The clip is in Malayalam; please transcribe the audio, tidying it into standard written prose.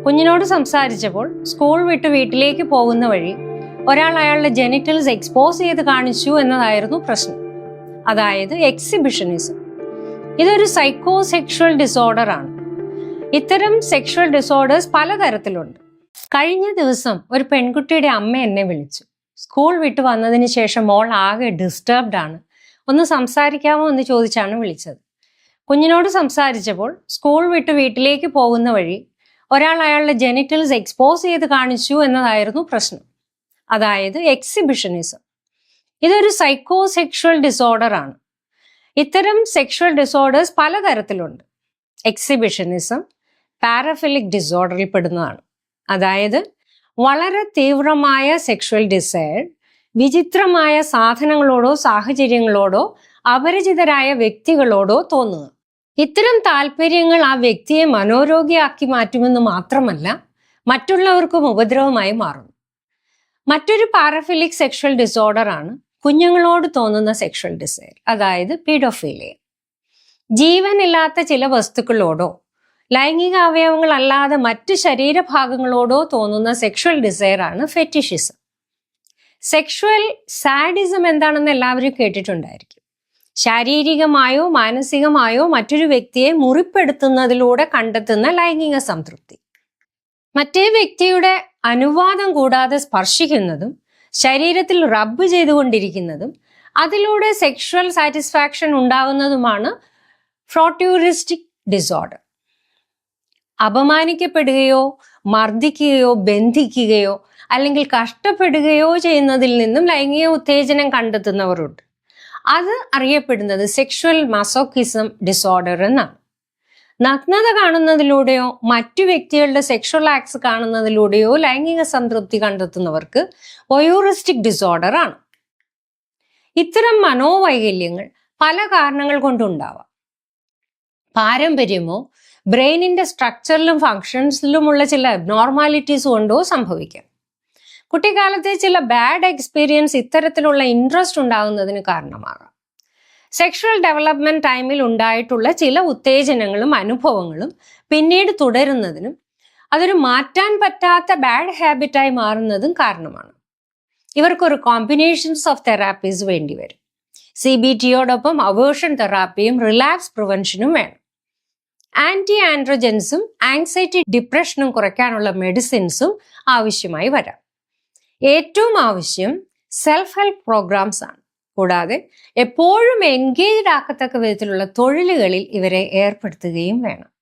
കുഞ്ഞിനോട് സംസാരിച്ചപ്പോൾ സ്കൂൾ വിട്ട് വീട്ടിലേക്ക് പോകുന്ന വഴി ഒരാൾ അയാളുടെ ജെനിറ്റൽസ് എക്സ്പോസ് ചെയ്ത് കാണിച്ചു എന്നതായിരുന്നു പ്രശ്നം. അതായത് എക്സിബിഷനിസം. ഇതൊരു സൈക്കോസെക്ഷൽ ഡിസോർഡർ ആണ്. ഇത്തരം സെക്ഷൽ ഡിസോർഡേഴ്സ് പലതരത്തിലുണ്ട്. കഴിഞ്ഞ ദിവസം ഒരു പെൺകുട്ടിയുടെ അമ്മ എന്നെ വിളിച്ചു. സ്കൂൾ വിട്ട് വന്നതിന് ശേഷം മോൾ ആകെ ഡിസ്റ്റർബ്ഡ് ആണ്, ഒന്ന് സംസാരിക്കാമോ എന്ന് ചോദിച്ചാണ് വിളിച്ചത്. കുഞ്ഞിനോട് സംസാരിച്ചപ്പോൾ സ്കൂൾ വിട്ട് വീട്ടിലേക്ക് പോകുന്ന വഴി ഒരാൾ അയാളുടെ ജെനിറ്റൽസ് എക്സ്പോസ് ചെയ്ത് കാണിച്ചു എന്നതായിരുന്നു പ്രശ്നം. അതായത് എക്സിബിഷനിസം. ഇതൊരു സൈക്കോസെക്ഷൽ ഡിസോർഡർ ആണ്. ഇത്തരം സെക്ഷൽ ഡിസോർഡേഴ്സ് പലതരത്തിലുണ്ട്. എക്സിബിഷനിസം പാരഫിലിക് ഡിസോർഡറിൽ പെടുന്നതാണ്. അതായത് വളരെ തീവ്രമായ സെക്ഷൽ ഡിസയർ വിചിത്രമായ സാധനങ്ങളോടോ സാഹചര്യങ്ങളോടോ അപരിചിതരായ വ്യക്തികളോടോ തോന്നുക. ഇത്തരം താല്പര്യങ്ങൾ ആ വ്യക്തിയെ മനോരോഗിയാക്കി മാറ്റുമെന്ന് മാത്രമല്ല, മറ്റുള്ളവർക്കും ഉപദ്രവമായി മാറുന്നു. മറ്റൊരു പാരഫിലിക് സെക്ഷൽ ഡിസോർഡർ ആണ് കുഞ്ഞുങ്ങളോട് തോന്നുന്ന സെക്ഷൽ ഡിസയർ, അതായത് പീഡോഫീലിയ. ജീവനില്ലാത്ത ചില വസ്തുക്കളോടോ ലൈംഗിക അവയവങ്ങളല്ലാതെ മറ്റ് ശരീരഭാഗങ്ങളോടോ തോന്നുന്ന സെക്ഷൽ ഡിസയർ ആണ് ഫെറ്റിഷിസം. സെക്ഷൽ സാഡിസം എന്താണെന്ന് എല്ലാവരും കേട്ടിട്ടുണ്ടായിരിക്കും. ശാരീരികമായോ മാനസികമായോ മറ്റൊരു വ്യക്തിയെ മുറിപ്പെടുത്തുന്നതിലൂടെ കണ്ടെത്തുന്ന ലൈംഗിക സംതൃപ്തി. മറ്റേ വ്യക്തിയുടെ അനുവാദം കൂടാതെ സ്പർശിക്കുന്നതും ശരീരത്തിൽ റബ്ബ് ചെയ്തുകൊണ്ടിരിക്കുന്നതും അതിലൂടെ സെക്ഷൽ സാറ്റിസ്ഫാക്ഷൻ ഉണ്ടാകുന്നതുമാണ് ഫ്രോട്യൂറിസ്റ്റിക് ഡിസോർഡർ. അപമാനിക്കപ്പെടുകയോ മർദ്ദിക്കുകയോ ബന്ധിക്കുകയോ അല്ലെങ്കിൽ കഷ്ടപ്പെടുകയോ ചെയ്യുന്നതിൽ നിന്നും ലൈംഗിക ഉത്തേജനം കണ്ടെത്തുന്നവരുണ്ട്. അത് അറിയപ്പെടുന്നത് സെക്ഷൽ മസോക്കിസം ഡിസോർഡർ എന്നാണ്. നഗ്നത കാണുന്നതിലൂടെയോ മറ്റു വ്യക്തികളുടെ സെക്ഷൽ ആക്ട്സ് കാണുന്നതിലൂടെയോ ലൈംഗിക സംതൃപ്തി കണ്ടെത്തുന്നവർക്ക് വോയൂറിസ്റ്റിക് ഡിസോർഡർ ആണ്. ഇത്തരം മനോവൈകല്യങ്ങൾ പല കാരണങ്ങൾ കൊണ്ടുണ്ടാവാം. പാരമ്പര്യമോ ബ്രെയിനിന്റെ സ്ട്രക്ചറിലും ഫങ്ഷൻസിലുമുള്ള ചില അബ്നോർമാലിറ്റീസ് കൊണ്ടോ സംഭവിക്കാം. കുട്ടിക്കാലത്തെ ചില ബാഡ് എക്സ്പീരിയൻസ് ഇത്തരത്തിലുള്ള ഇൻട്രസ്റ്റ് ഉണ്ടാകുന്നതിന് കാരണമാകാം. സെക്ഷൽ ഡെവലപ്മെന്റ് ടൈമിൽ ഉണ്ടായിട്ടുള്ള ചില ഉത്തേജനങ്ങളും അനുഭവങ്ങളും പിന്നീട് തുടരുന്നതിനും അതൊരു മാറ്റാൻ പറ്റാത്ത ബാഡ് ഹാബിറ്റായി മാറുന്നതും കാരണമാണ്. ഇവർക്കൊരു കോമ്പിനേഷൻസ് ഓഫ് തെറാപ്പീസ് വേണ്ടിവരും. CBTയോടൊപ്പം അവേർഷൻ തെറാപ്പിയും റിലാപ്സ് പ്രിവെൻഷനും വേണം. ആന്റി ആൻഡ്രോജൻസും ആങ്സൈറ്റി ഡിപ്രഷനും കുറയ്ക്കാനുള്ള മെഡിസിൻസും ആവശ്യമായി വരാം. ഏറ്റവും ആവശ്യം സെൽഫ് ഹെൽപ്പ് പ്രോഗ്രാംസ് ആണ്. കൂടാതെ എപ്പോഴും എൻഗേജ്ഡ് ആക്കത്തക്ക വിധത്തിലുള്ള തൊഴിലുകളിൽ ഇവരെ ഏർപ്പെടുത്തുകയും വേണം.